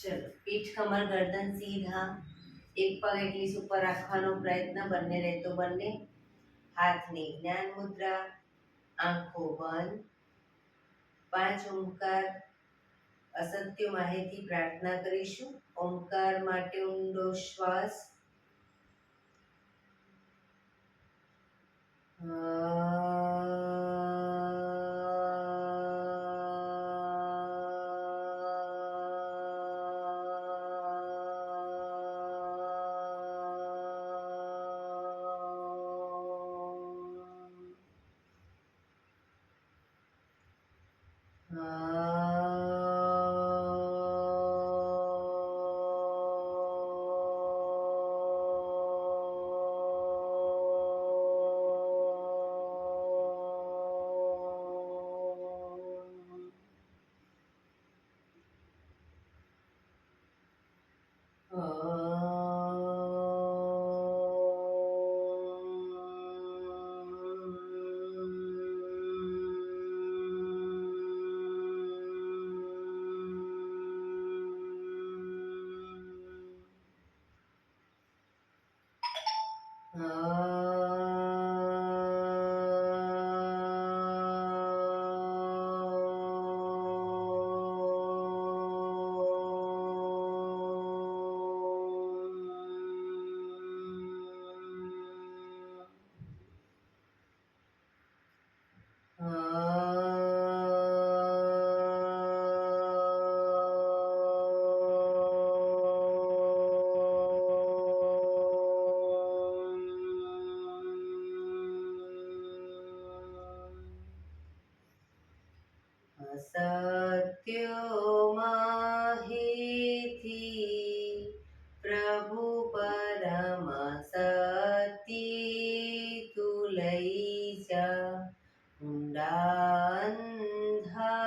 ચલો, પીઠ કમર ગરદન સીધા, એક પગ એટલી ઉપર રાખવાનો પ્રયત્ન, બંને રહેતો બંને. હાથની જ્ઞાન મુદ્રા, આંખો બંધ. 5 ઓમકાર અસત્ય માહિતી પ્રાર્થના કરીશું. ઓમકાર માટે ઊંડો શ્વાસ. સત્યો માહિતી પ્રભુ પરમ સતી તું લઈ જા, ઊંડા અંધારેથી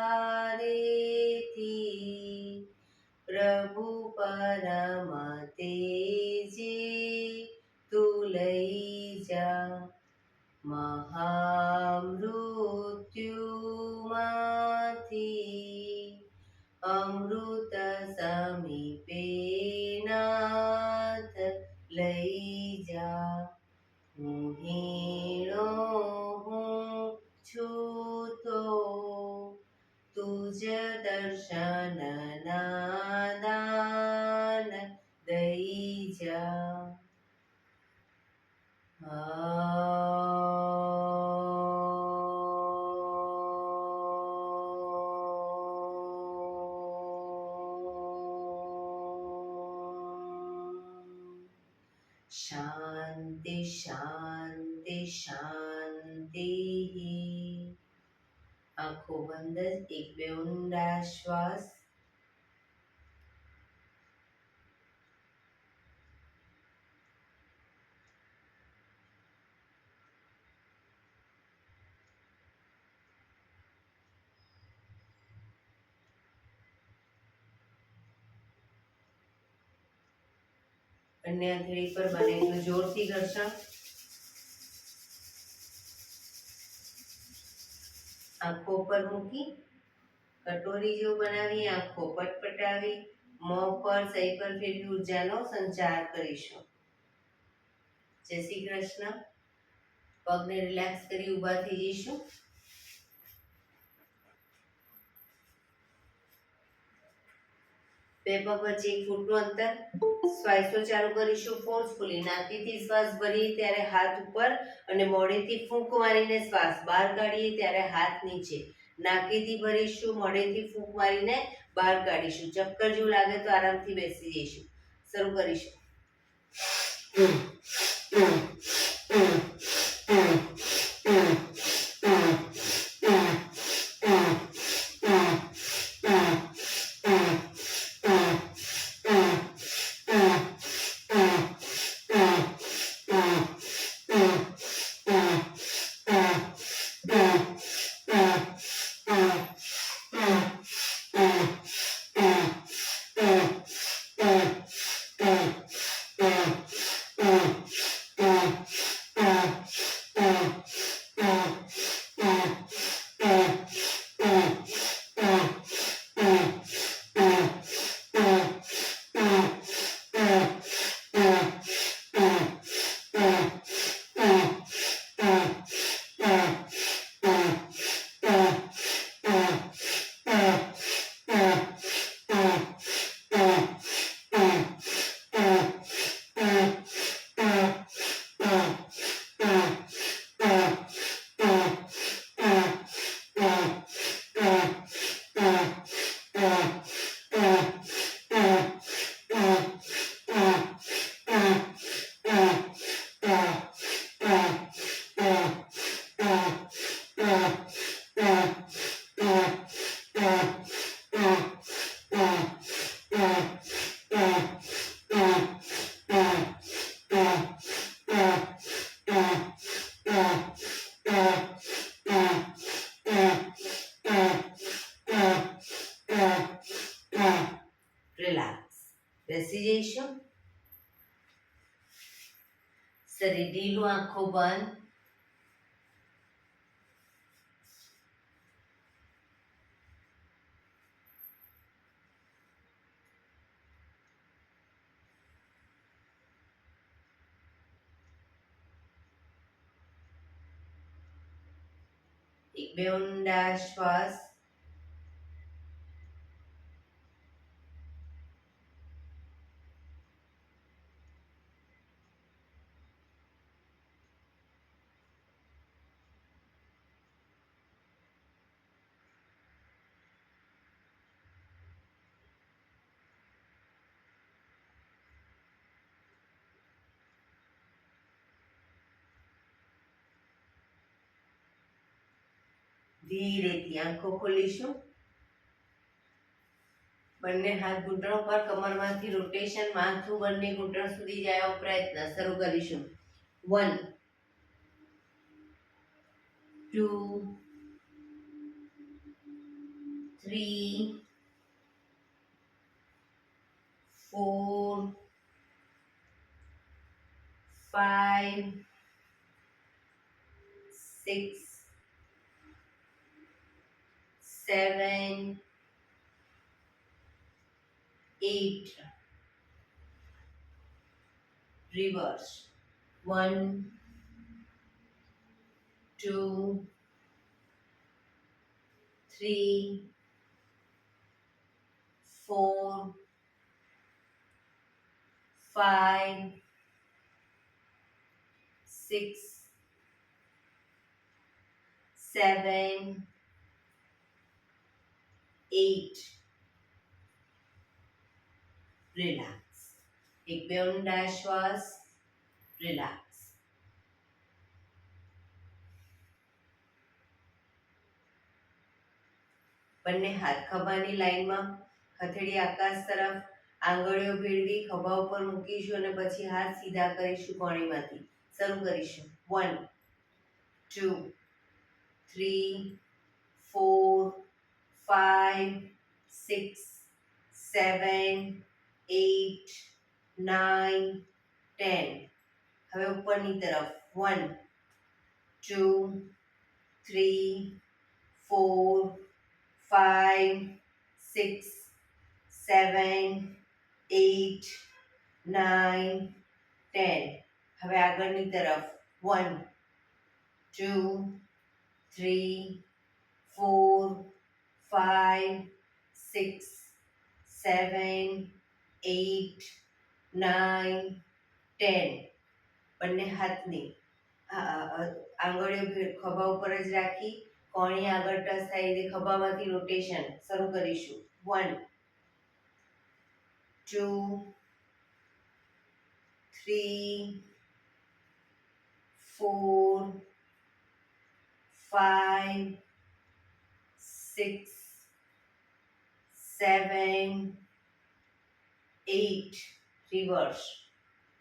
પ્રભુ પરમ તેજે તું લઈ જા. મહામૃત્યુમાંથી અમૃત સમીપે નાથ લઈ જા. હું હીણો હું છું તો તુજ દર્શન ના દાન દઈ જા. શાંતિ શાંતિ શાંતિ. આંખો બંધ, 1-2 ઊંડા શ્વાસ. બંને આંગળી પર બને એટલું જોરથી ઘર્ષણ. આંખો પર મૂકી કટોરી જેવું બનાવી આંખો પટપટાવી મોં પર સહી પર ફેરવી ઉર્જાનો સંચાર કરીશું. જય શ્રી કૃષ્ણ. પગને રિલેક્સ કરી ઊભા થઈ જઈશું. બે પગ વચ્ચે 1 ફૂટનું અંતર. શ્વાસો ચાલુ કરીશું ફોર્સફુલી. નાકથી શ્વાસ ભરીએ ત્યારે હાથ ઉપર અને મોઢેથી ફૂંક મારીને શ્વાસ બહાર કાઢીએ ત્યારે હાથ નીચે. નાકથી ભરીશું, મોઢેથી ફૂંક મારીને બહાર કાઢીશું. ચક્કર જેવું લાગે તો આરામથી બેસી જઈશું. શરૂ કરીશું. Mm-hmm. કરીશું. શરીર ઢીલું, આંખો બંધ. એક બે ઊંડા શ્વાસ. ધીરેથી આંખો ખોલીશું. બંને હાથ ઘૂંટણો પર, કમરમાંથી રોટેશન, માથું બંને ઘૂંટણ સુધી જાય એવો પ્રયત્ન. શરૂ કરીશું. 1 2 3 4 5 6 7 8. Reverse. 1 2 3 4 5 6 7 8. રિલેક્સ. એક બે ઊંડા શ્વાસ. રિલેક્સ. બંને હાથ ખભાની લાઈનમાં, હથેળી આકાશ તરફ, આંગળીઓ ભેળવી ખભા ઉપર મૂકીશું અને પછી હાથ સીધા કરીશું કોણીમાંથી. શરૂ કરીશું. 1 2 3 4 5 6 7 8 9 10. હવે ઉપરની તરફ. 1 2 3 4 5 6 7 8 9 10. હવે આગળની તરફ. 1 2 3 4 5 6 7 8 9 10. બંને હાથની આંગળીઓ ખભા ઉપર જ રાખી કોણી આગળ ટચ થાય એટલે ખભામાંથી રોટેશન. શરૂ કરીશું. 1 2 3 4 5 6 7 8. Reverse.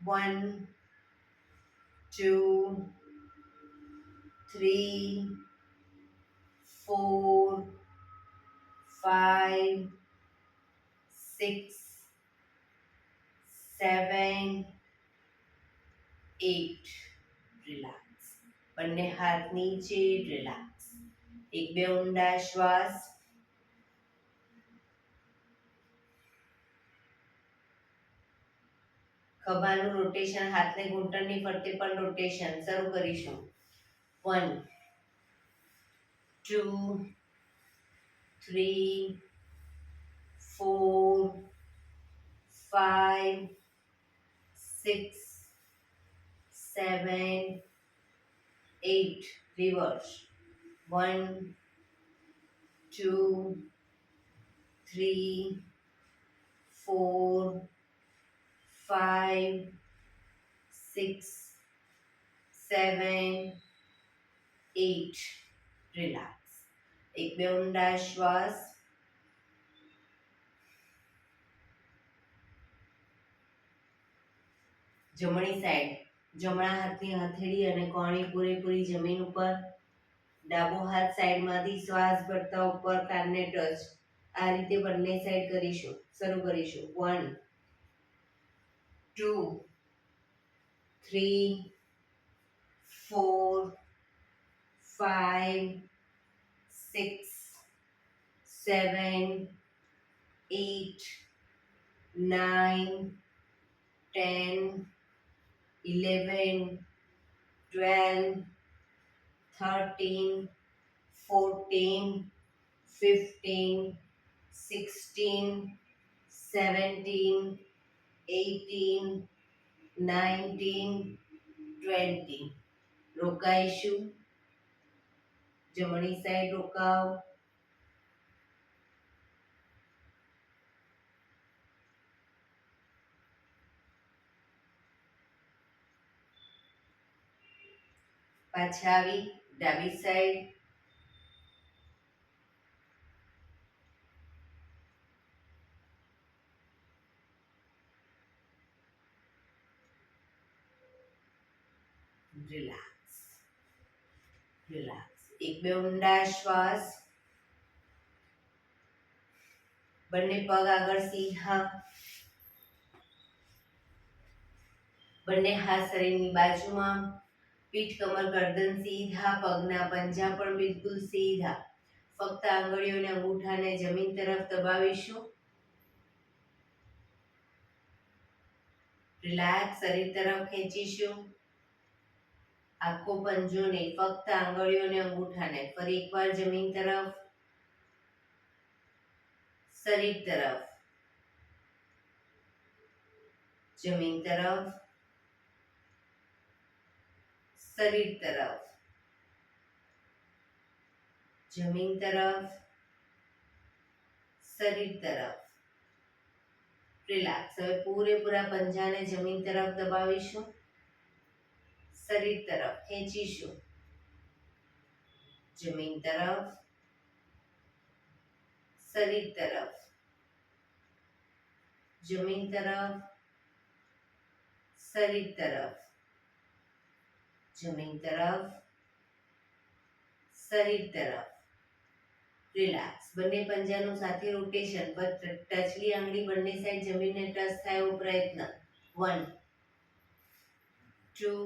1 2 3 4 5 6 7 8. રિલેક્સ. બંને હાથ નીચે. રિલેક્સ. એક બે ઊંડા શ્વાસ. ખભાનું રોટેશન, હાથને ઘૂંટણની ફરતે પણ રોટેશન. શરૂ કરીશું. 1 2 3 4 5 6 7 8. Reverse. 1 2 3 4 5 6 7 8. રિલેક્સ. એક બે ઊંડા શ્વાસ. જમણી સાઈડ. જમણા હાથની હથેળી અને કોણી પૂરેપૂરી જમીન ઉપર. ડાબો હાથ સાઈડમાંથી શ્વાસ ભરતા ઉપર કાનને ટચ. આ રીતે બંને સાઈડ કરીશું. શરૂ કરીશું. 1 2 3 4 5 6 7 8 9 10 11 12 13 14 15 16 17 18 19 20 રોકાઈશું જમણી સાઈડ રોકાવ પાછા આવી ડાબી સાઈડ રિલેક્સ રિલેક્સ એક બે ઊંડા શ્વાસ બંને પગ આગળ સીધા બંને હાથ શરીરની બાજુમાં પીઠ કમર ગરદન સીધા પગના પંજા પણ બિલકુલ સીધા ફક્ત આંગળીઓને અંગૂઠાને જમીન તરફ દબાવીશું રિલેક્સ શરીર તરફ ખેંચીશું આખો પંજો નહીં ફક્ત આંગળીઓને અંગૂઠાને ફરી એકવાર જમીન તરફ શરીર તરફ જમીન તરફ શરીર તરફ જમીન તરફ શરીર તરફ રિલેક્સ હવે પૂરેપૂરા પંજાને જમીન તરફ દબાવીશું શરીર તરફ ખેંચીશું જમીન તરફ શરીર તરફ જમીન તરફ શરીર તરફ જમીન તરફ શરીર તરફ રિલેક્સ બંને પંજાનું સાથે રોટેશન પર ટચલી આંગળી બંને સાઈડ જમીનને ટચ થાય એવો પ્રયત્ન 1 2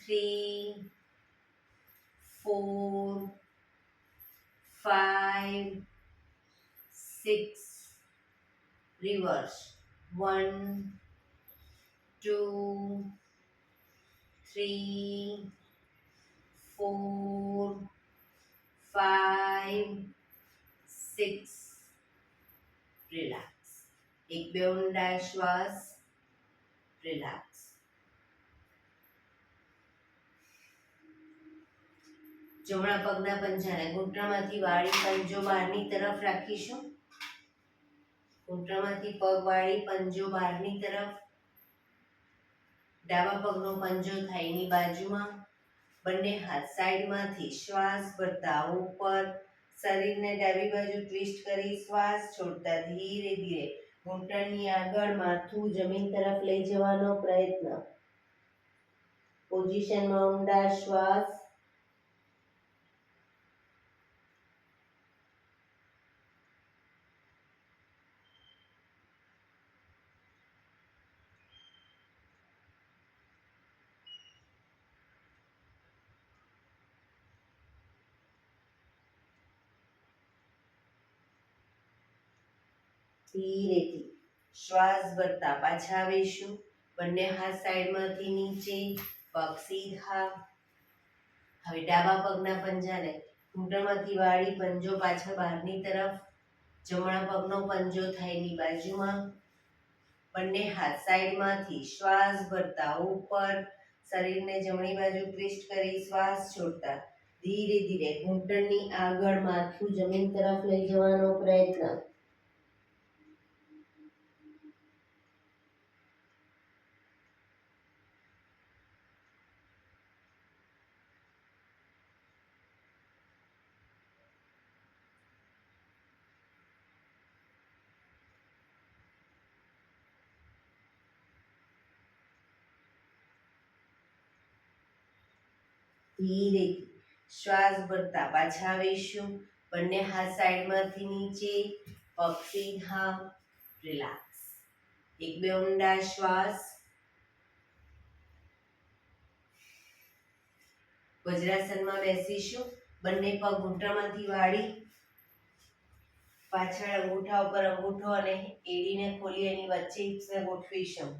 3 4 5 6 રિવર્સ 1 2 3 4 5 6 રિલેક્સ એક બે ઊંડા શ્વાસ રિલેક્સ જમણા પગના પંજાને ઘૂંટણમાંથી વાળી પંજો બહારની તરફ રાખીશું ઘૂંટણમાંથી પગ વાળી પંજો બહારની તરફ ડાબા પગનો પંજો થાઈની બાજુમાં બંને હાથ સાઈડમાંથી શ્વાસ ભરતા ઉપર શરીરને ડાબી બાજુ ટ્વિસ્ટ કરી શ્વાસ છોડતા ધીરે ધીરે ઘૂંટણની આગળ માથું જમીન તરફ લઈ જવાનો પ્રયત્ન પોઝિશનમાં ઊંડા શ્વાસ ધીરેથી શ્વાસ ભરતા પાછા આવીશું બંને હાથ સાઈડમાંથી નીચે પગ સીધા હવે ડાબા પગના પંજાને ઘૂંટણમાંથી વાળી પંજો પાછળ બહારની તરફ જમણા પગનો પંજો થાઈની બાજુમાં બંને હાથ સાઈડમાંથી શ્વાસ ભરતા ઉપર શરીરને જમણી બાજુ ટ્વિસ્ટ કરી શ્વાસ છોડતા ધીરે ધીરે ઘૂંટણની આગળ માથું જમીન તરફ લઈ જવાનો પ્રયત્ન ધીરેથી શ્વાસ ભરતા પાછા આવીશું બંને હાથ સાઈડમાંથી નીચે પગ સીધા રિલેક્સ એક બે ઊંડા શ્વાસ. વજ્રાસનમાં બેસીશું. બંને પગ ઘૂંટણમાંથી વાળી પાછળ અંગૂઠા ઉપર અંગૂઠો અને એડીને ખોલી એની વચ્ચે હિપ્સને ગોઠવીશું.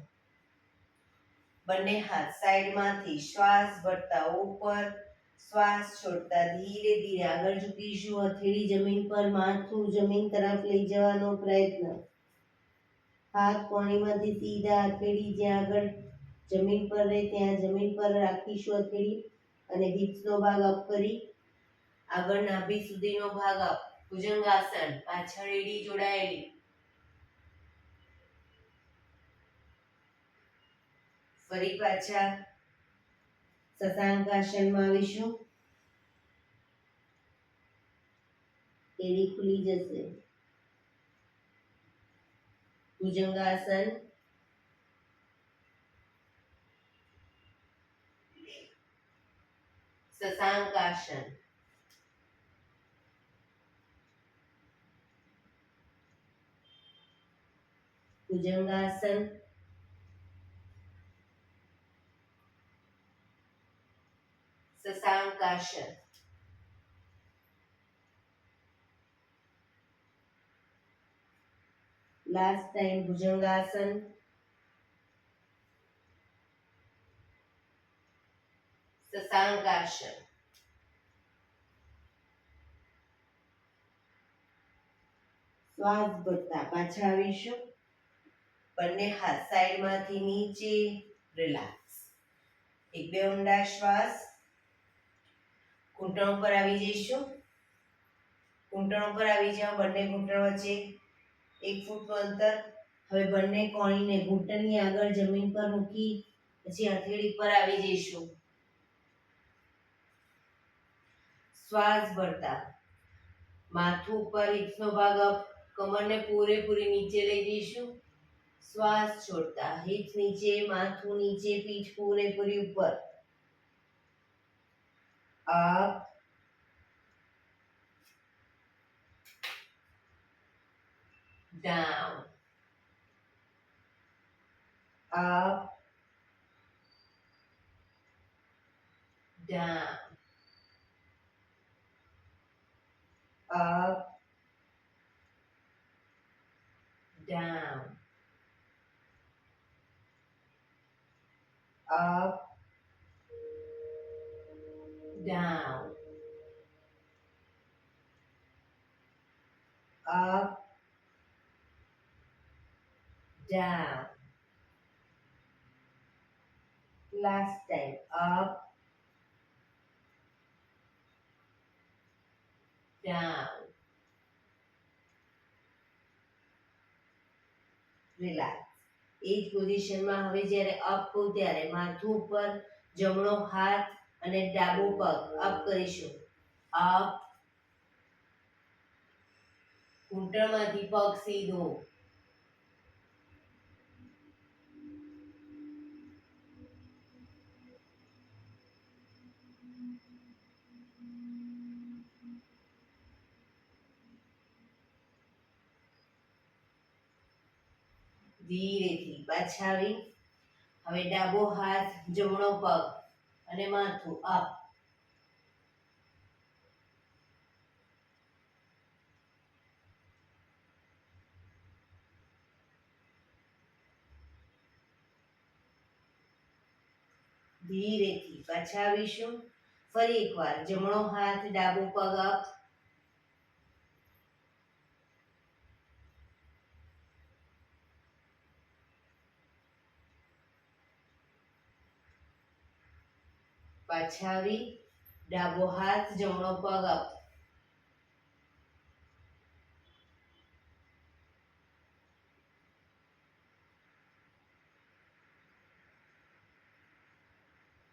બંને હાથ સાઈડમાંથી શ્વાસ ભરતા ઉપર, શ્વાસ છોડતા ધીરે ધીરે આગળ ઝૂકીશું. હથેળી જમીન પર, માથું જમીન તરફ લઈ જવાનો પ્રયત્ન. હાથ કોણીમાંથી સીધા, હથેળી જ્યાં આગળ જમીન પર રહે ત્યાં જમીન પર રાખીશું હથેળી અને હિપ્સનો ભાગ અપ કરી આગળ નાભી સુધીનો ભાગ અપ. ભુજંગાસન. પાછળ એડી જોડાયેલી. ફરી પાછા શશાંકાસનમાં આવીશું. એડી ખુલી જશે. ભુજંગાસન. શશાંકાસન. ભુજંગાસન. શશાંકાસન. Last time bhujangasana. શશાંકાસન. શ્વાસ ભરતા પાછા આવીશું. બંને હાથ સાઈડમાંથી નીચે. રિલેક્સ. એક બે ઊંડા શ્વાસ. ઘૂંટણ ઉપર આવી જઈશું. ઘૂંટણ ઉપર આવી જાઓ. બંને ઘૂંટણ વચ્ચે 1 ફૂટનું અંતર. હવે બંને કોણીને ઘૂંટણની આગળ જમીન પર મૂકી પછી હથેળી પર આવી જઈશું. શ્વાસ ભરતા માથું ઉપર, હિપ્સનો ભાગ અપ, કમરને પૂરેપૂરી નીચે લઈ જઈશું. શ્વાસ છોડતા હિપ્સ નીચે, માથું નીચે, પીઠ પૂરેપૂરી ઉપર. Up, down, up, down, up, down, up, down, up, down. Last time. Up, down. Relax. એ જ પોઝિશનમાં હવે જ્યારે અપ કહું ત્યારે માથું ઉપર, જમણો હાથ અને ડાબો પગ અપ કરીશું. અપ. ઘૂંટણમાંથી પગ સીધો. ધીરેથી પાછા આવી. હવે ડાબો હાથ, જમણો પગ અને માથું અપ. ધીરેથી પાછા આવીશું. ફરી એકવાર જમણો હાથ, ડાબો પગ અપ. પાછા આવી. ડાબો હાથ, જમણો પગ અપ.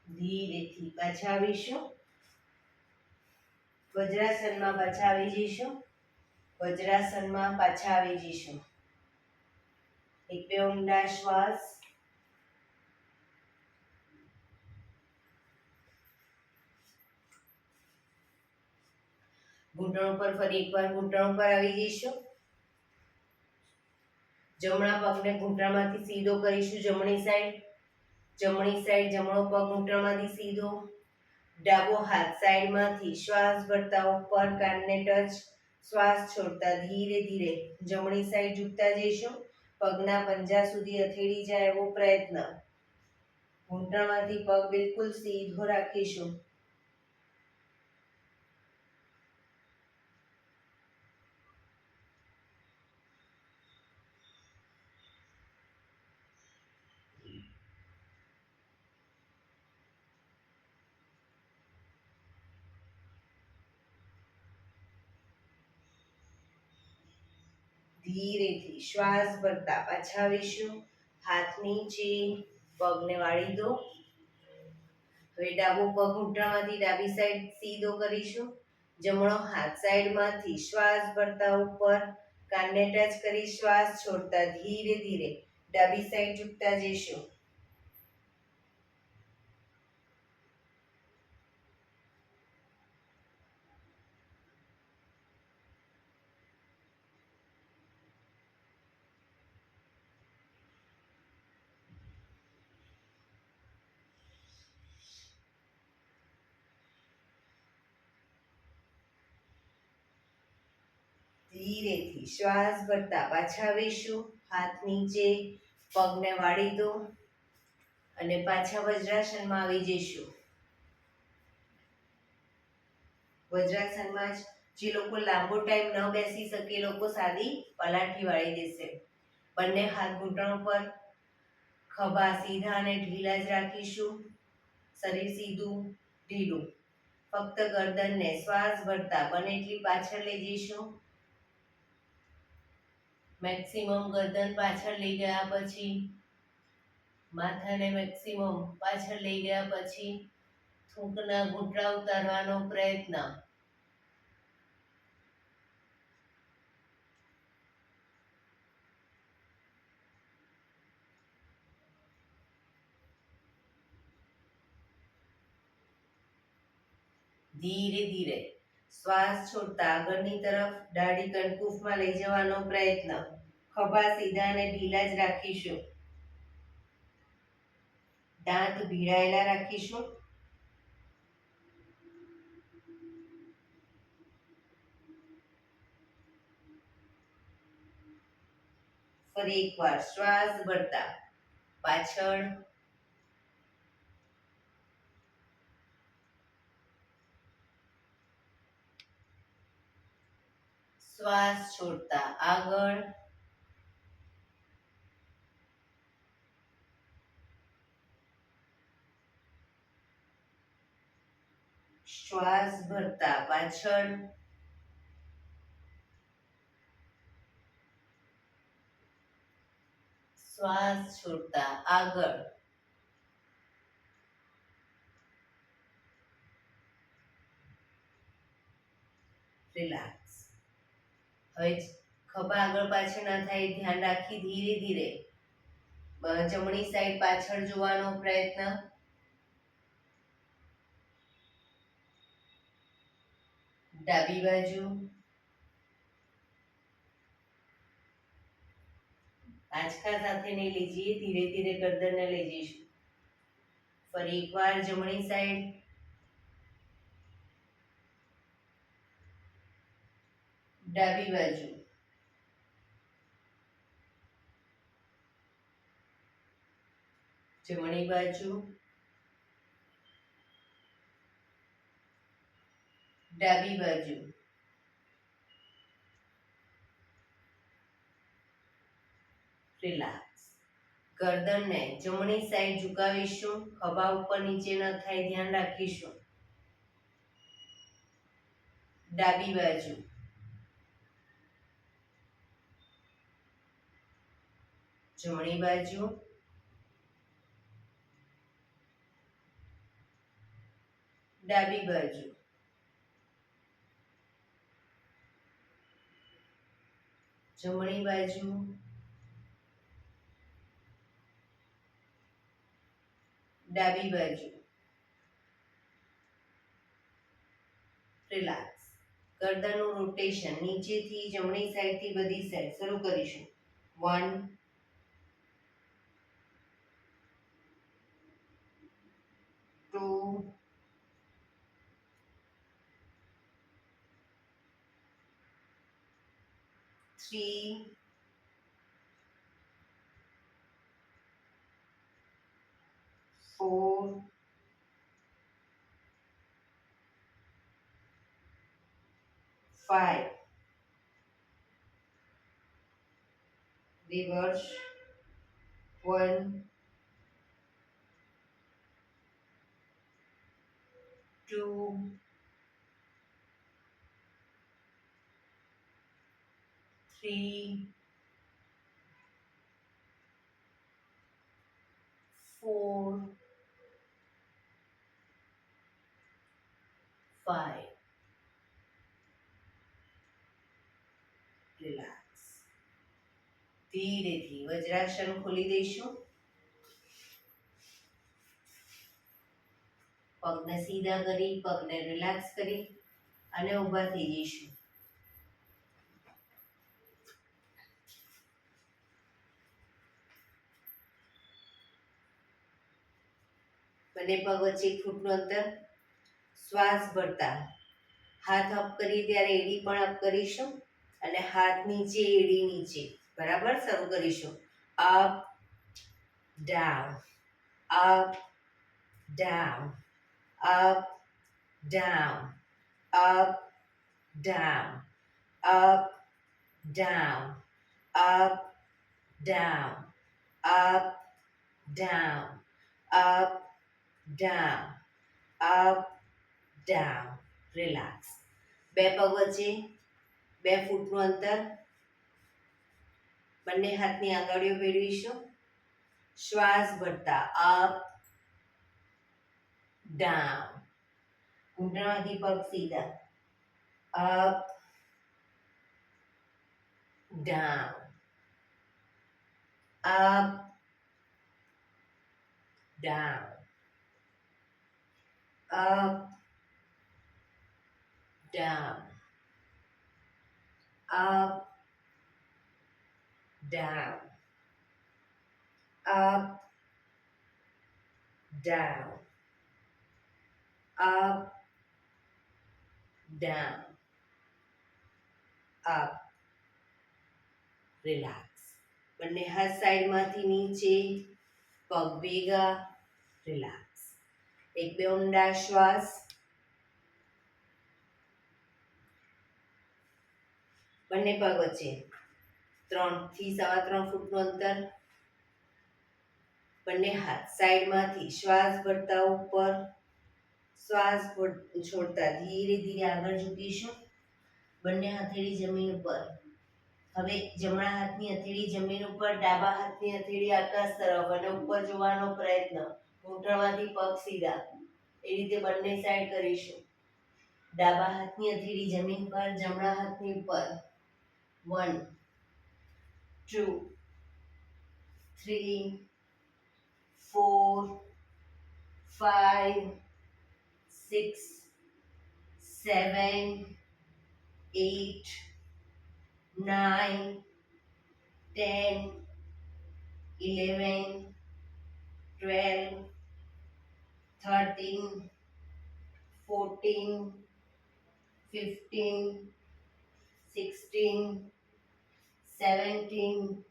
ધીરેથી પાછા આવીશું. વજ્રાસનમાં પાછા આવી જઈશું. વજ્રાસનમાં પાછા આવી જઈશું. એક બે ઊંડા શ્વાસ. ઘૂંટણ ઉપર ફરી એકવાર ઘૂંટણ ઉપર આવી જઈશું. જમણા પગને ઘૂંટણમાંથી સીધો કરીશું જમણી સાઈડ, જમણો પગ ઘૂંટણમાંથી સીધો, ડાબો હાથ સાઈડમાંથી શ્વાસ ભરતા ઉપર કાનને ટચ, શ્વાસ છોડતા ધીરે ધીરે જમણી સાઈડ ઝૂકતા જઈશું. પગના પંજા સુધી અથેળી જાય એવો પ્રયત્ન. ઘૂંટણમાંથી પગ બિલકુલ સીધો રાખીશું. ધીરેથી શ્વાસ ભરતા પાછા આવીશું. હાથ નીચે, પગને વાળી દો. હવે ડાબો પગ ઘૂંટણમાંથી ડાબી સાઈડ સીધો કરીશું. જમણો હાથ સાઈડમાંથી શ્વાસ ભરતા ઉપર કાનને ટચ કરી શ્વાસ છોડતા ધીરે ધીરે ડાબી સાઈડ ઝૂકતા જઈશું. ધીરેથી શ્વાસ ભરતા પાછા આવીશું. હાથ નીચે, પગને વાળી દો અને પાછા વજ્રાસનમાં આવી જઈશું. વજ્રાસનમાં જે લોકો લાંબો ટાઈમ ન બેસી શકે એ લોકો સાદી પલાઠી વાળી દેશે. બંને હાથ ઘૂંટણ પર, ખભા સીધા અને ઢીલા જ રાખીશું. શરીર સીધું ઢીલું. ફક્ત ગરદનને શ્વાસ ભરતા બને એટલી પાછળ લઈ જઈશું. મેક્સિમમ ગરદન પાછળ લઈ ગયા પછી, માથાને મેક્સિમમ પાછળ લઈ ગયા પછી થૂંકના ઘૂંટણા ઉતારવાનો પ્રયત્ન. ધીરે ધીરે શ્વાસ છોડતા આગળની તરફ દાઢી કણકુફમાં લઈ જવાનો પ્રયત્ન. ખભા સીધા અને ઢીલા જ રાખીશું. દાંત ભીડાયેલા રાખીશું. ફરી એકવાર શ્વાસ ભરતા પાછળ, શ્વાસ છોડતા આગળ, શ્વાસ ભરતા પાછળ, શ્વાસ છોડતા આગળ. રિલેક્સ. હવે ખભા આગળ પાછળ ના થાય ધ્યાન રાખી ધીરે ધીરે જમણી સાઈડ પાછળ જોવાનો પ્રયત્ન. ડાબી બાજુ, આંચકા સાથે નહીં લઈ જઈએ, ધીરે ધીરે ગરદનને લઈ જઈશું. ફરી એકવાર જમણી સાઈડ, ડાબી બાજુ, જમણી બાજુ, ડાબી બાજુ. રિલેક્સ. ગરદનને જમણી સાઈડ ઝુકાવીશું. ખભા ઉપર નીચે ન થાય ધ્યાન રાખીશું. ડાબી બાજુ, જમણી બાજુ, ડાબી બાજુ. જમણી બાજુ, ડાબી બાજુ. રિલેક્સ. ગરદનનું રોટેશન નીચેથી જમણી સાઈડથી બધી સાઈડ શરૂ કરીશું. 1, 2, 3, 4, 5. Reverse. 1, 2, 3, 4, 5. રિલેક્સ. ધીરેથી વજ્રાસન ખોલી દઈશું. પગને સીધા કરી, પગને રિલેક્સ કરી અને ઊભા થઈ જઈશું. બંને પગ વચ્ચે 1 ફૂટનું અંતર. શ્વાસ ભરતા હાથ અપ કરી ત્યારે એડી પણ અપ કરીશું અને હાથ નીચે, એડી નીચે. બરાબર, શરૂ કરીશું. Up down, up down, up down, up down, up down, up down, up down, up down, up down. Relax. બે પગ વચ્ચે 2 ફૂટનું અંતર. બંને હાથની આંગળીઓ ભેળવીશું. શ્વાસ ભરતા અપ ડાઉન. ઘૂંટણમાંથી પગ સીધા. Up down, up down, up down, up, down, up, down, up, down, up. Relax. બંને હાથ સાઈડમાંથી નીચે, પગ ભેગા. રિલેક્સ. 1-2 ઊંડા શ્વાસ. બંને પગ વચ્ચે 3 થી 3.25 ફૂટનું અંતર. બંને હાથ સાઈડમાંથી શ્વાસ ભરતા ઉપર, શ્વાસ છોડતા ધીરે ધીરે આગળ ઝૂકીશું. બંને હથેળી જમીન ઉપર. હવે જમણા હાથની હથેળી જમીન ઉપર, ડાબા હાથની હથેળી આકાશ તરફ અને ઉપર જોવાનો પ્રયત્ન. ઘૂંટણમાંથી પગ સીધા. એ રીતે બંને સાઈડ કરીશું. ડાબા હાથની હથેળી જમીન પર, જમણા હાથની ઉપર. 1, 2, 3, 4, 5, 6, 7, 8, 9, 10, 11, 12, 13, 14, 15, 16, 17,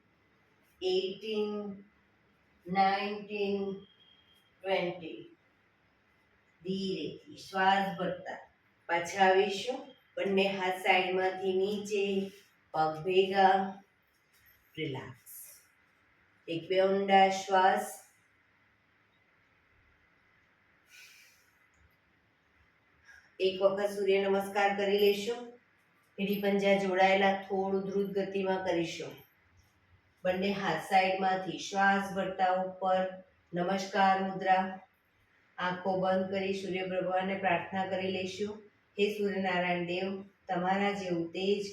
18, 19, 20. ધીરેથી શ્વાસ ભરતા પાછા આવીશું. બંને હાથ સાઈડમાંથી નીચે, પગ ભેગા. રિલેક્સ. 1-2 ઊંડા શ્વાસ. એક વખત સૂર્ય નમસ્કાર કરી લેશું. એડી પંજા જોડાયેલા, થોડું દ્રુત ગતિમાં કરીશું. બંને હાથ સાઈડમાંથી શ્વાસ ભરતા ઉપર, નમસ્કાર મુદ્રા. આંખો બંધ કરી સૂર્ય ભગવાનને પ્રાર્થના કરી લઈશું. હે સૂર્યનારાયણ દેવ, તમારા જેવું તેજ,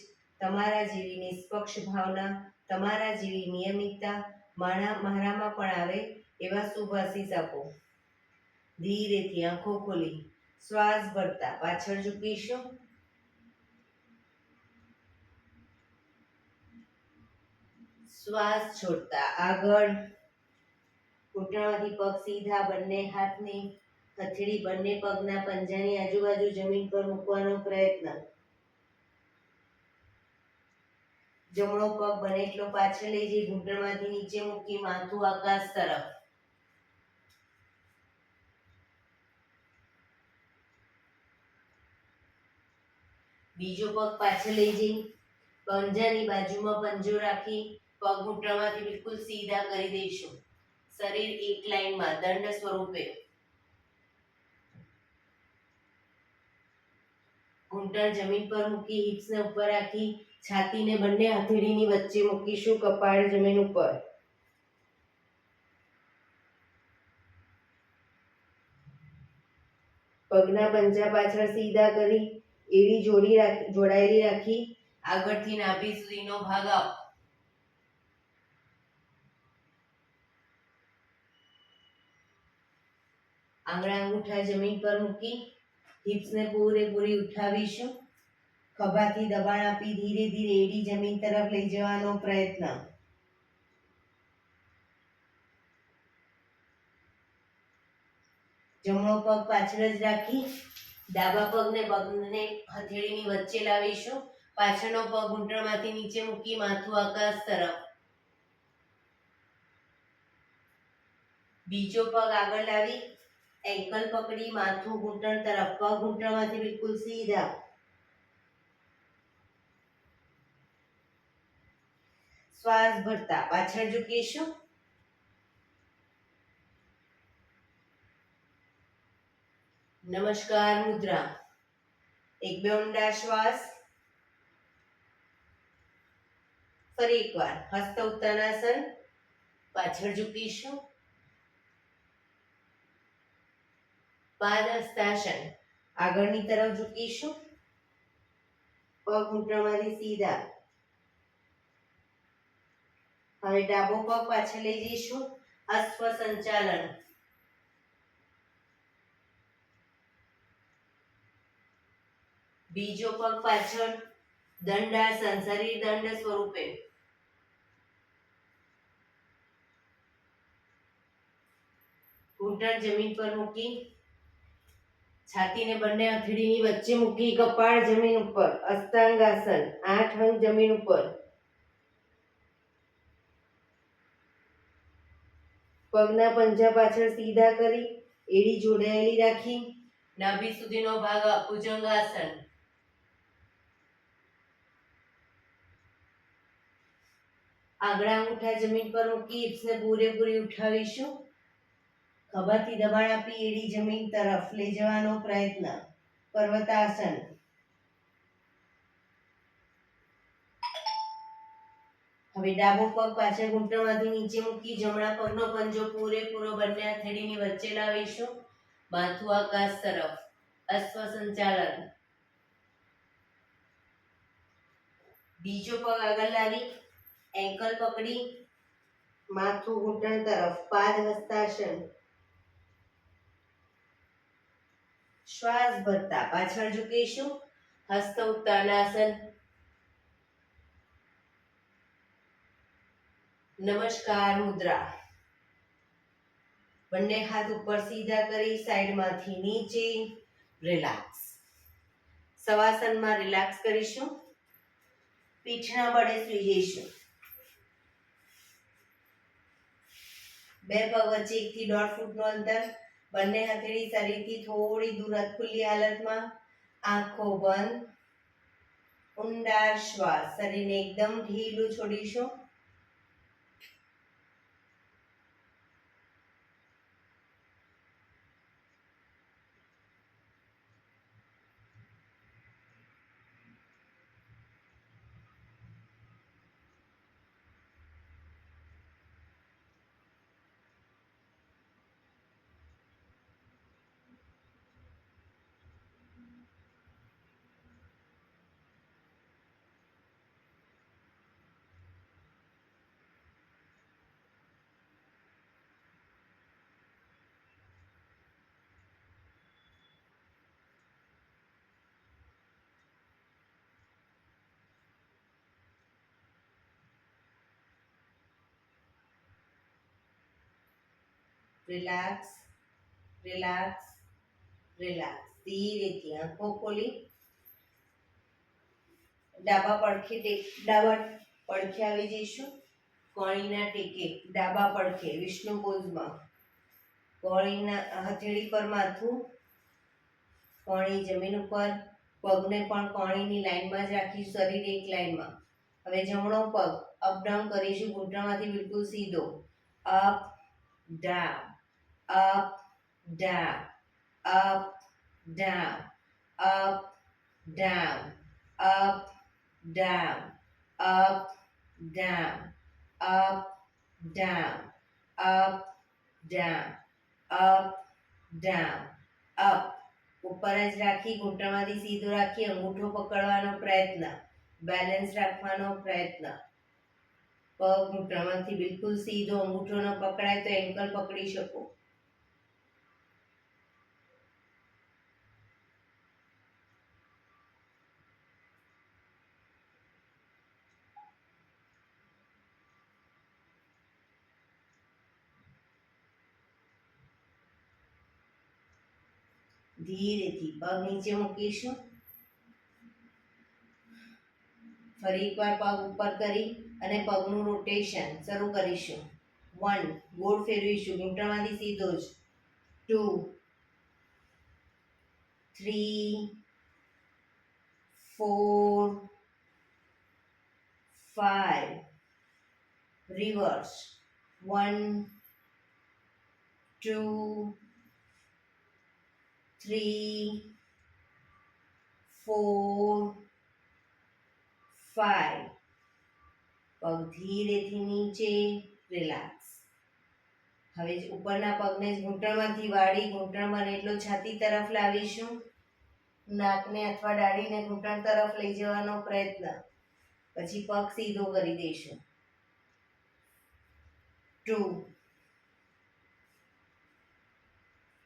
તમારા જેવી નિષ્પક્ષ ભાવના, તમારા જેવી નિયમિતતા મારામાં પણ આવે એવા શુભ આશીષ આપો. ધીરેથી આંખો ખોલી શ્વાસ ભરતા પાછળ ઝૂકીશું. શ્વાસ છોડતા આગળ, ઘૂંટણમાંથી પગ સીધા, બંને હાથની હથેળી બંને પગના પંજાની આજુબાજુ જમીન પર મૂકવાનો પ્રયત્ન. જમણો પગ બને એટલો પાછળ લઈ જઈ ઘૂંટણમાંથી નીચે મૂકી માથું આકાશ તરફ. બીજો પગ પાછળ લઈ જઈ પંજાની બાજુમાં પંજો રાખી પગ ઘૂંટણમાંથી બિલકુલ સીધા કરી દઈશું. શરીર એક લાઈનમાં દંડ સ્વરૂપે. ઘૂંટણ જમીન પર મૂકી હિપ્સને ઉપર રાખી છાતીને બંને હથેળીની વચ્ચે મૂકીશું, કપાળ જમીન ઉપર. પગના પંજા પાછળ સીધા કરી એડી જોડાયેલી રાખી આગળથી નાભી સુધીનો ભાગ આપ. આંગળા અંગૂઠા જમીન પર મૂકી હિપ્સને પૂરેપૂરી ઉઠાવીશું. ખભાથી દબાણ આપી ધીરે ધીરે એડી જમીન તરફ લઈ જવાનો પ્રયત્ન. જમણો પગ પાછળ જ રાખી ડાબા પગને હથેળીની વચ્ચે લાવીશું. પાછળનો પગ ઘૂંટણમાંથી નીચે મૂકી માથું આકાશ તરફ. બીજો પગ આગળ લાવી એન્કલ પકડી માથું ઘૂંટણ તરફ. પગ ઘૂંટણમાંથી બિલકુલ સીધા. શ્વાસ ભરતા પાછળ ઝૂકીશું. નમસ્કાર મુદ્રા. એક બે ઊંડા શ્વાસ. ફરી એકવાર હસ્ત ઉત્તાનાસન. પાછળ ઝૂકીશું. પાદ હસ્તાસન. આગળની તરફ ઝૂકીશું. પગ ઘૂંટણમાંથી સીધા. હવે ડાબો પગ પાછળ લઈ જઈશું. અશ્વ સંચાલન. બીજો પગ પાછળ દંડાસન, શરીર દંડ સ્વરૂપે. ઘૂંટણ જમીન પર મૂકી છાતીને બંને હથેળીની વચ્ચે મૂકી કપાળ જમીન ઉપર. અષ્ટાંગાસન, 8 અંગ જમીન ઉપર. પગના પંજા પાછળ સીધા કરી એડી જોડાયેલી રાખી નાભી સુધીનો ભાગ ભુજંગાસન. આંગળા અંગૂઠા જમીન પર મૂકી હિપ્સને પૂરેપૂરી ઉઠાવીશું. ખભાથી દબાણ આપી એડી જમીન તરફ લઈ જવાનો પ્રયત્ન. પર્વતાસન. હવે ડાબો પગ પાછળ ઘૂંટણમાંથી નીચે મૂકી જમણા પગનો પંજો પૂરેપૂરો બંને હથેળીની વચ્ચે લાવીશું. માથું આકાશ તરફ. અશ્વ સંચાલન. બીજો પગ આગળ લાવી એન્કલ પકડી માથું ઘૂંટણ તરફ. પાદ હસ્તાસન. શ્વાસ ભરતા પાછળ ઝૂકીશું. હસ્ત ઉત્તાનાસન. નમસ્કાર મુદ્રા. બંને હાથ ઉપર સીધા કરી સાઈડમાંથી નીચે રિલેક્સ. શવાસનમાં રિલેક્સ કરીશું. પીઠના બળે સૂઈ જઈશું. બે પગ વચ્ચે 1 થી 1.5 ફૂટનું અંતર. બંને હથેળી શરીરથી થોડી દૂર ખુલ્લી હાલતમાં. આંખો બંધ. ઊંડા શ્વાસ. શરીરને એકદમ ઢીલું છોડીશું. Relax, relax, relax. ધીરેથી આંખો ખોલી ડાબા પડખે આવી જઈશું. કોણીના ટેકે ડાબા પડખે વિષ્ણુ પોઝમાં. કોણીના હથેળી પર માથું, કોણી જમીન ઉપર, પગને પણ કોણીની લાઈનમાં જ રાખી, શરીર એક લાઈનમાં. હવે જમણો પગ અપ ડાઉન કરીશું, ઘૂંટણમાંથી બિલકુલ સીધો. Up down, up down, up down, up down, up down, up down, up down, up down, up down, up. ઉપર જ રાખી, ઘૂંટણમાંથી સીધો રાખી, અંગૂઠો પકડવાનો પ્રયત્ન, બેલેન્સ રાખવાનો પ્રયત્ન. પગ ઘૂંટણમાંથી બિલકુલ સીધો, અંગૂઠો ન પકડાય તો એન્કલ પકડી શકો. ધીરેથી પગ નીચે મૂકીશું. ફરી એકવાર પગ ઉપર કરી અને પગનું રોટેશન શરૂ કરીશું. 1, ગોળ ફેરવીશું, ઘૂંટણમાંથી સીધો જ. 2, 3, 4, 5, રિવર્સ. 1, 2, 3, 4, 5. પગ ધીરેથી નીચે, રિલેક્સ. હવે ઉપરના પગને ઘૂંટણમાંથી વાળી, ઘૂંટણ બને એટલો છાતી તરફ લાવીશું. નાકને અથવા દાઢીને ઘૂંટણ તરફ લઈ જવાનો પ્રયત્ન. પછી પગ સીધો કરી દઈશું. 2,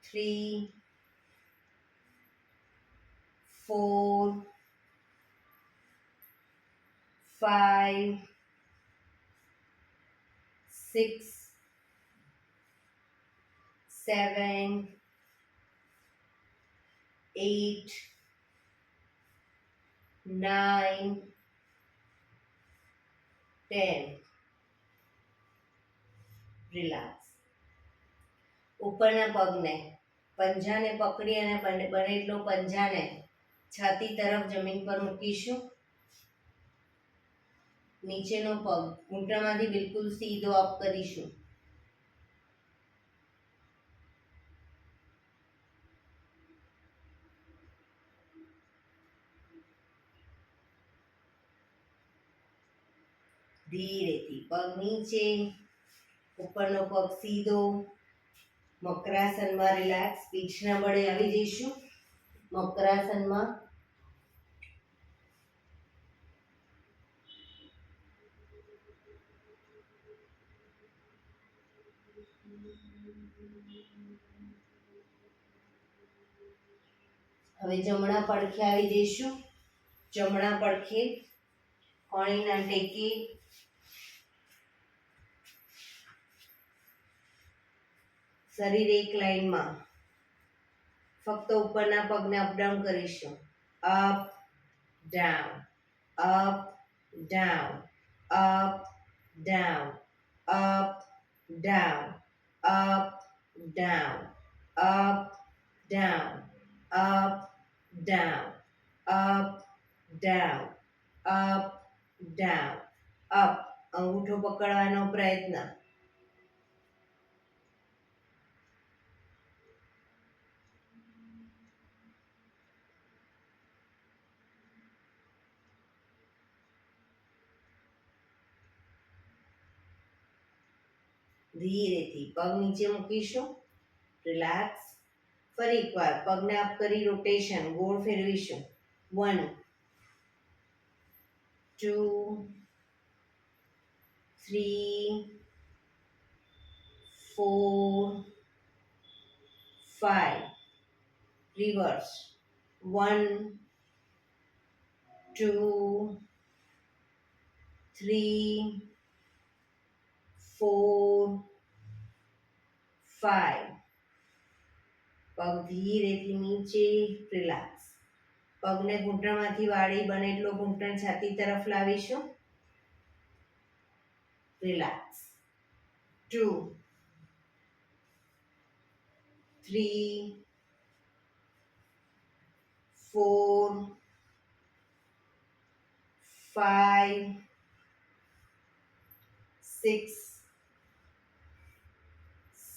3, 4, 5, 6, 7, 8, 9, 10. રિલેક્સ. ઉપરના પગને પંજાને પકડી અને બને એટલો પંજાને છાતી તરફ જમીન પર મૂકીશું. નીચેનો પગ ઘૂંટણમાંથી બિલકુલ સીધો અપ કરીશું. ધીરેથી પગ નીચે, ઉપરનો પગ સીધો. મકરાસનમાં રિલેક્સ, પીઠના બળે આવી જઈશું. મકરાસનમાં. હવે જમણા પડખે આવી જઈશું. જમણા પડખે કોણીના ટેકે, શરીર એક લાઈનમાં. ફક્ત ઉપરના પગને અપડાઉન કરીશું. Up down, up down, up down, up down, up down, up down, up down, up down, up down, up. અંગૂઠો પકડવાનો પ્રયત્ન. ધીરેથી પગ નીચે મૂકીશું. રિલેક્સ. ફરી એકવાર પગને અપ કરી રોટેશન, ગોળ ફેરવીશું. 1, 2, 3, 4, 5. રિવર્સ. 1, 2, 3, 4, 5. પગ ધીરેથી નીચે, રિલેક્સ. પગને ઘૂંટણમાંથી વાળી બને એટલો ઘૂંટણ છાતી તરફ લાવીશું. રિલેક્સ. 2, 3, 4, 5, 6,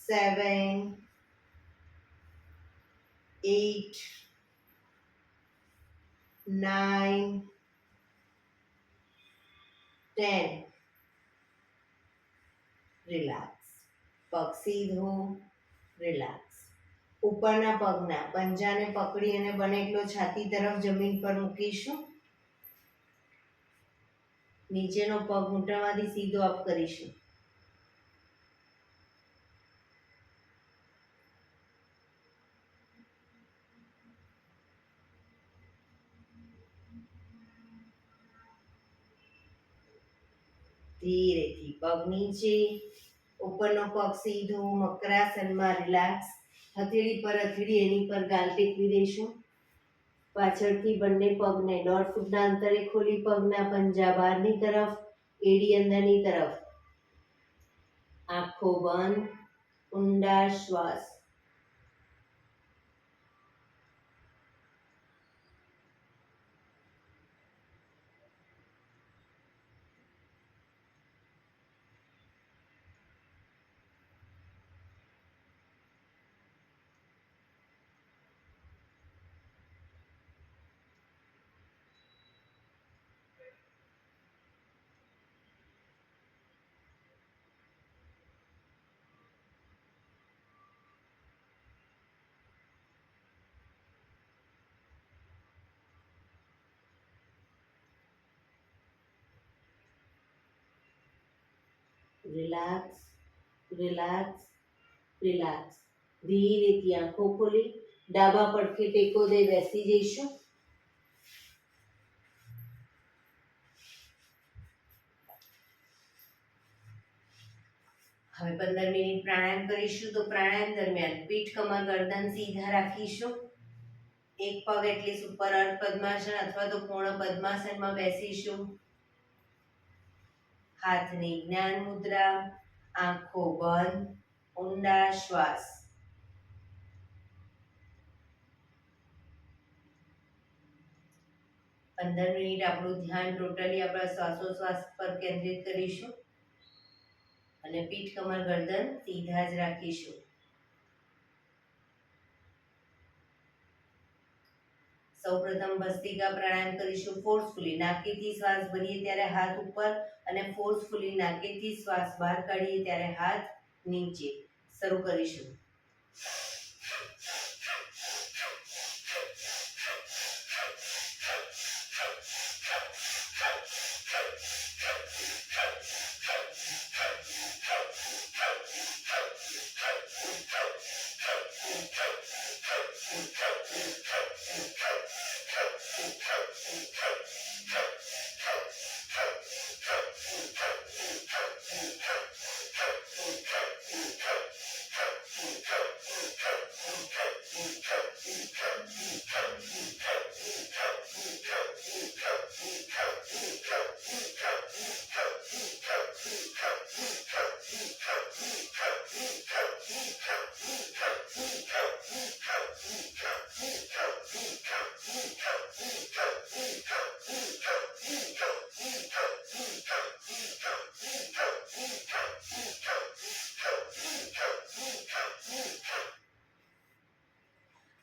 7, 8, 9, 10. રિલેક્સ. પગ સીધો, રિલેક્સ. ઉપરના પગના પંજાને પકડી અને બને એટલો છાતી તરફ જમીન પર મૂકીશું. નીચેનો પગ ઘૂંટણમાંથી સીધો અપ કરીશું. ધીરેથી પગ નીચે, ઉપરનો પગ સીધો, મકરાસનમાં રિલેક્સ. હથેળી પર હથેળી એની પર ગાલ ટેકવી દઈશું. પાછળથી બંને પગને 1.5 ફૂટના અંતરે ખોલી પગના પંજા બહારની તરફ, એડી અંદરની તરફ. આંખો બંધ, ઊંડા શ્વાસ. Relax, relax, relax. ધીરેથી આંખો ખોલી ડાબા પડખે ટેકો દઈ બેસી જઈશું. હવે 15 મિનિટ પ્રાણાયામ કરીશું. તો પ્રાણાયામ દરમિયાન પીઠ, કમર, ગરદન સીધા રાખીશું. એક પગ એટલી ઉપર અર્ધ પદ્માસન અથવા તો પૂર્ણ પદ્માસનમાં બેસીશું. હાથની જ્ઞાન મુદ્રા, આંખો બંધ, ઊંડા શ્વાસ. 15 મિનિટ આપણું ધ્યાન ટોટલી આપણા શ્વાસોશ્વાસ પર કેન્દ્રિત કરીશું અને પીઠ, કમર, ગરદન સીધા જ રાખીશું. સૌપ્રથમ ભસ્ત્રિકા પ્રાણાયામ કરીશું ફોર્સફુલી. નાકેથી શ્વાસ ભરીએ ત્યારે હાથ ઉપર અને ફોર્સફુલી નાકેથી શ્વાસ બહાર કાઢીએ ત્યારે હાથ નીચે. શરૂ કરીશું.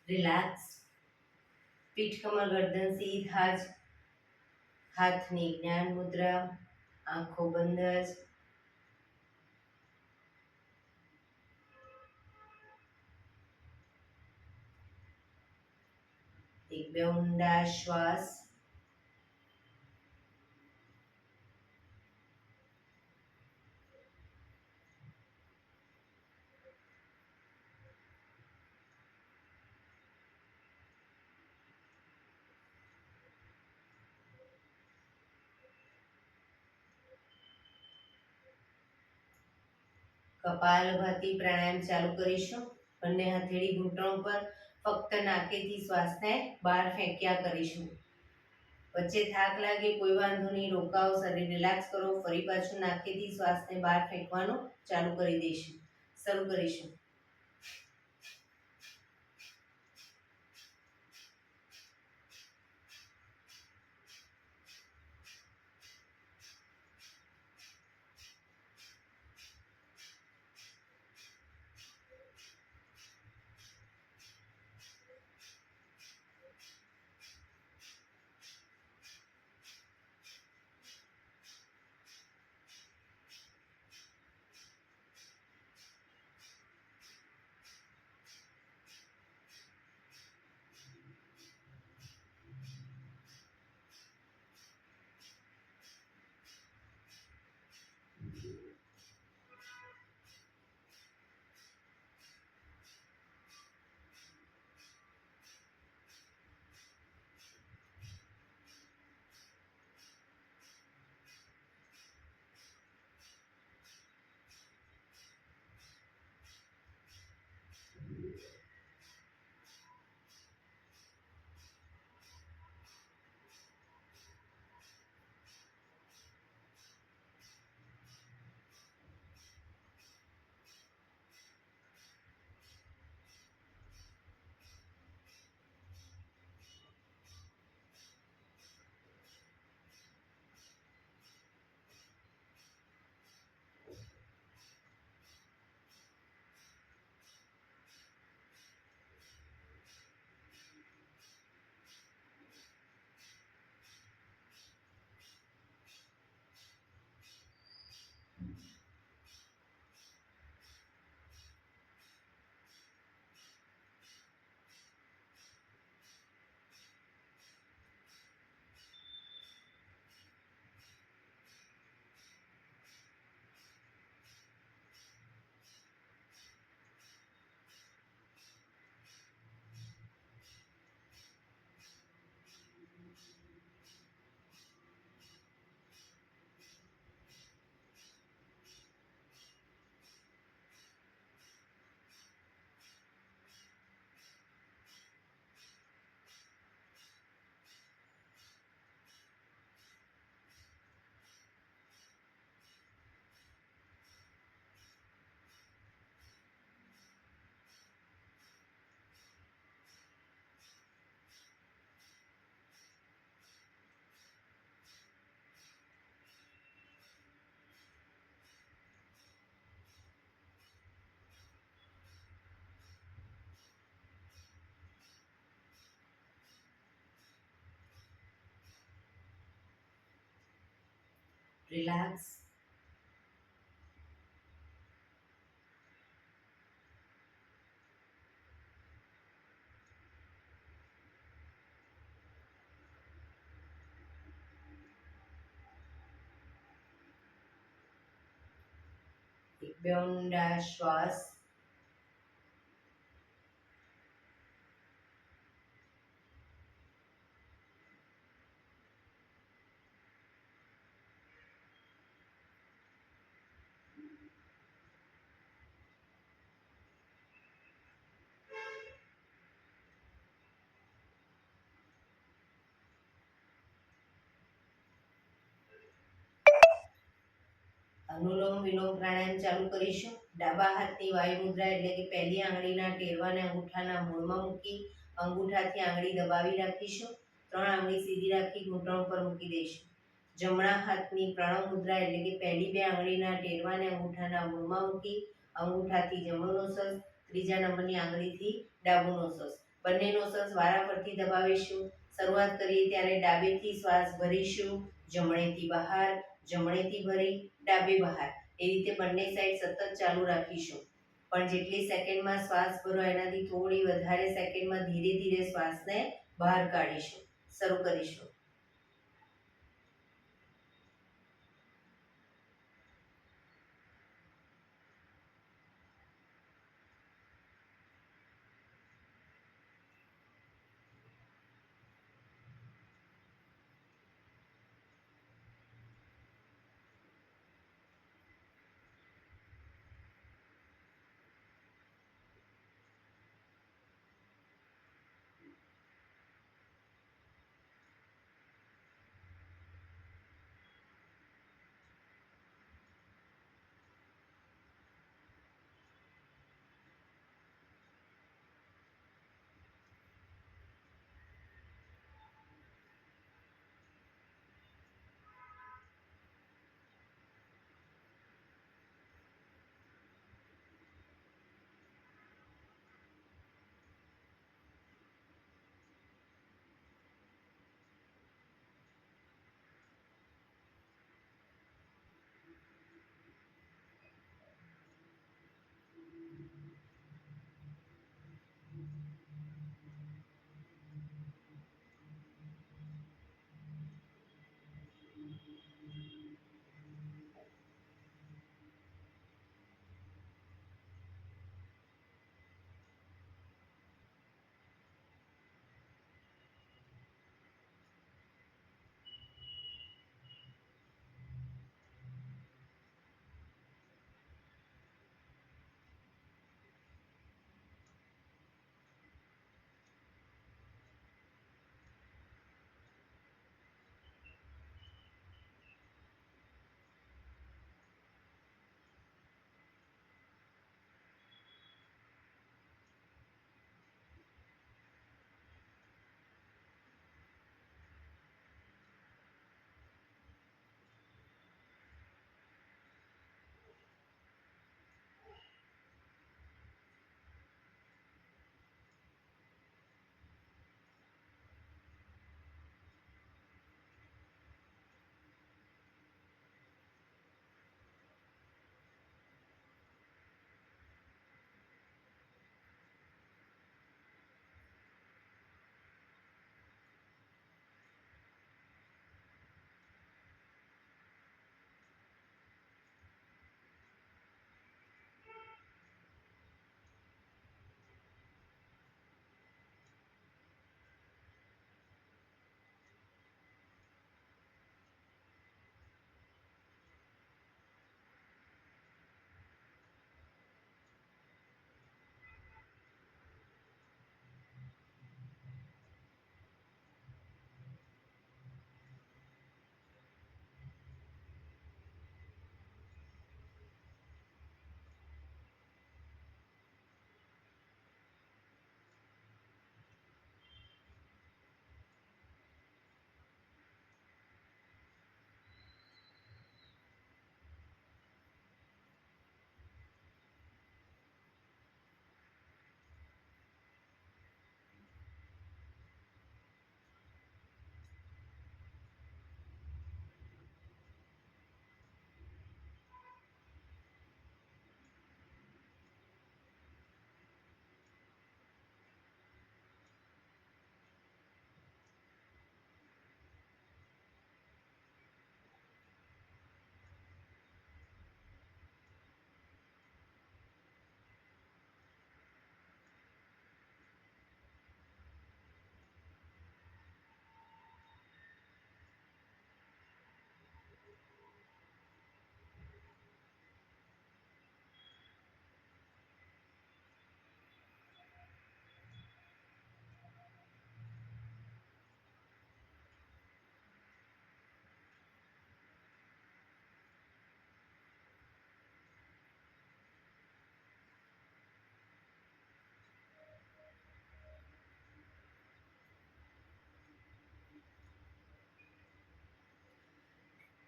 રિલેક્સ. પીઠ, કમર, ગરદન સીધા જ. હાથની જ્ઞાન મુદ્રા, આંખો બંધ જ. એક બે ઊંડા શ્વાસ. કપાલભાતિ પ્રાણાયામ ચાલુ કરીશું. બંને હથેળી ઘૂંટણો પર, ફક્ત નાકેથી શ્વાસને બહાર ફેંક્યા કરીશું. વચ્ચે થાક લાગે કોઈ વાંધો નહીં, રોકાઓ, શરીર રિલેક્સ કરો. ફરી પાછું નાકેથી શ્વાસને બહાર ફેંકવાનું ચાલુ કરી દઈશું. શરૂ કરીશું. રિલેક્સ. એક બે ઊંડા શ્વાસ. અનુલોમ વિલોમ પ્રાણાયામ ચાલુ કરીશું. ડાબા હાથની વાયુ મુદ્રા એટલે કે પહેલી આંગળીના ટેરવાને અંગૂઠાના મૂળમાં મૂકી અંગૂઠાથી આંગળી દબાવી રાખીશું. 3 આંગળી સીધી રાખી ઘૂંટણ પર મૂકી દઈશું. જમણા હાથની પ્રણવ મુદ્રા એટલે કે પહેલી 2 આંગળીના ટેરવાને અંગૂઠાના મૂળમાં મૂકી અંગૂઠાથી જમણો નોસસ, ત્રીજા નંબરની આંગળીથી ડાબુ નોસસ. બંને નોસસ વારાફરતી દબાવીશું. શરૂઆત કરીએ ત્યારે ડાબેથી શ્વાસ ભરીશું, જમણેથી બહાર, જમણેથી ભરી, ડાબે બહાર. એ રીતે બંને સાઈડ સતત ચાલુ રાખીશું. પણ જેટલી સેકન્ડમાં શ્વાસ ભરો એનાથી થોડી વધારે સેકન્ડમાં ધીરે ધીરે શ્વાસને બહાર કાઢીશું. શરૂ કરીશું.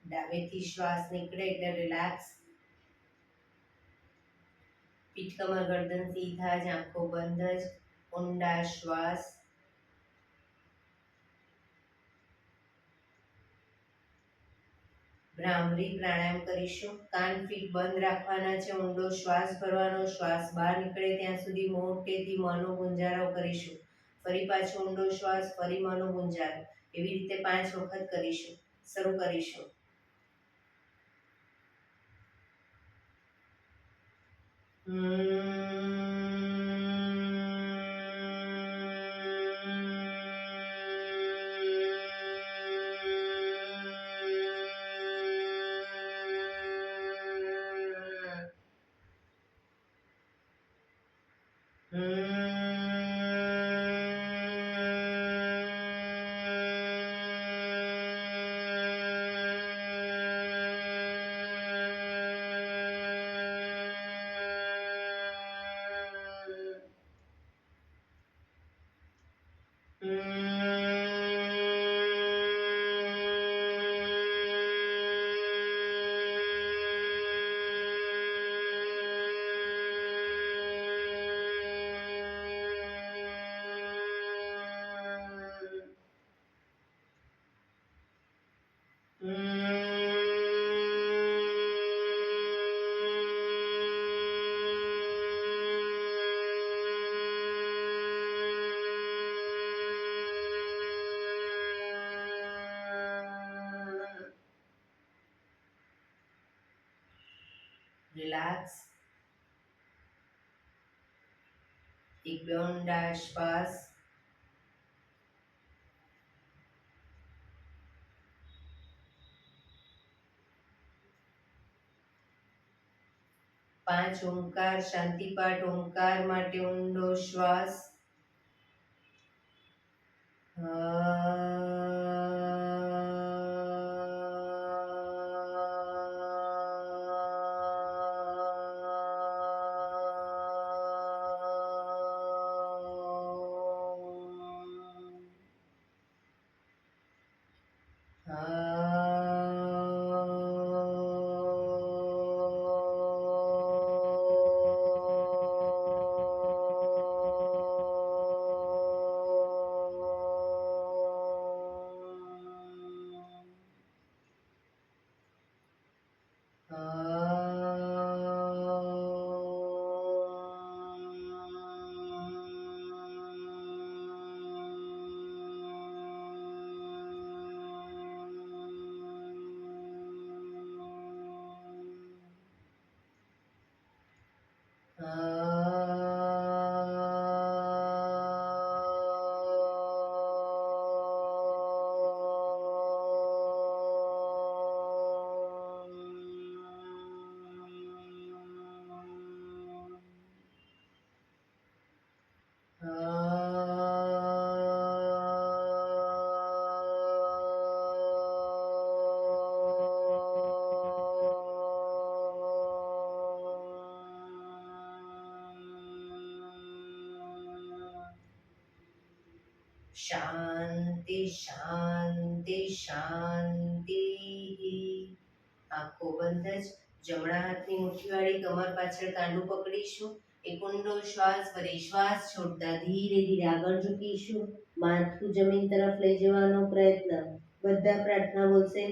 ડાબેથી શ્વાસ નીકળે એટલે રિલેક્સ. પીઠ કમર ગરદન સીધા જ, આંખો બંધ જ. ઊંડા શ્વાસ. ભ્રામરી પ્રાણાયામ કરીશું. કાન ફીટ બંધ રાખવાના છે. ઊંડો શ્વાસ ભરવાનો. શ્વાસ બહાર નીકળે ત્યાં સુધી મોટેથી મોંનો ગુંજારો કરીશું. ફરી પાછો ઊંડો શ્વાસ, ફરી મોંનો ગુંજારો. એવી રીતે 5 વખત કરીશું. શરૂ કરીશું. રિલેક્સ. એક બે ઊંડા શ્વાસ. 5 ઓમકાર શાંતિપાઠ ઓમકાર માટે ઊંડો શ્વાસ. શાંતિ શાંતિ શાંતિ. આંખો બંધ જ. જમણા હાથની મુઠ્ઠીવાળી કમર પાછળ કાંડું પકડીશું. એક ઊંડો શ્વાસ ભરી શ્વાસ છોડતા ધીરે ધીરે આગળ ઝૂકીશું. માથું જમીન તરફ લઈ જવાનો પ્રયત્ન. બધા પ્રાર્થના બોલશે.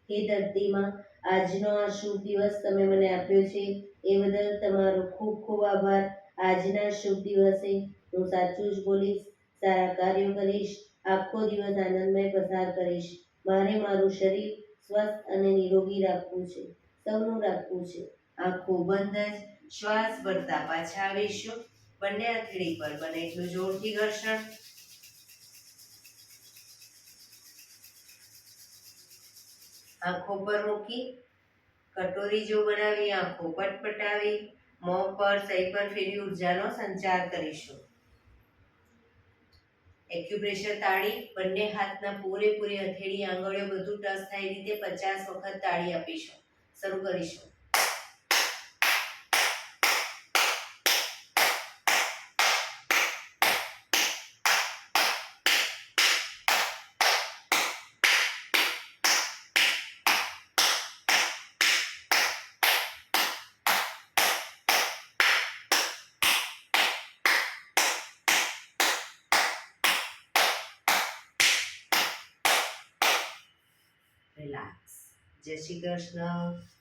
હે ધરતીમાં, આજનો આ શુભ દિવસ તમે મને આપ્યો છે એ બદલ તમારો ખૂબ ખૂબ આભાર. આજના શુભ દિવસે હું સાચું જ બોલીશ, સારા કાર્યો કરીશ, આખો દિવસ આનંદમય પસાર કરીશ. મારે મારું શરીર સ્વસ્થ અને નિરોગી રાખવું છે, સૌનું રાખવું છે. આંખો બંધ જ. શ્વાસ ભરતા પાછા આવીશું. બંને હથેળી પર બને એટલું જોરથી ઘર્ષણ. આંખો પર મૂકી કટોરી જો બનાવી આંખો પટપટાવી મોં પર સહી પર ફેરવી ઉર્જાનો સંચાર કરીશું. એક્યુપ્રેશર તાળી. બંને હાથના પૂરેપૂરી હથેળી આંગળીઓ બધું ટચ થાય રીતે 50 વખત તાળી આપીશું. શરૂ કરીશું. રિલેક્સ. જય શ્રી કૃષ્ણ.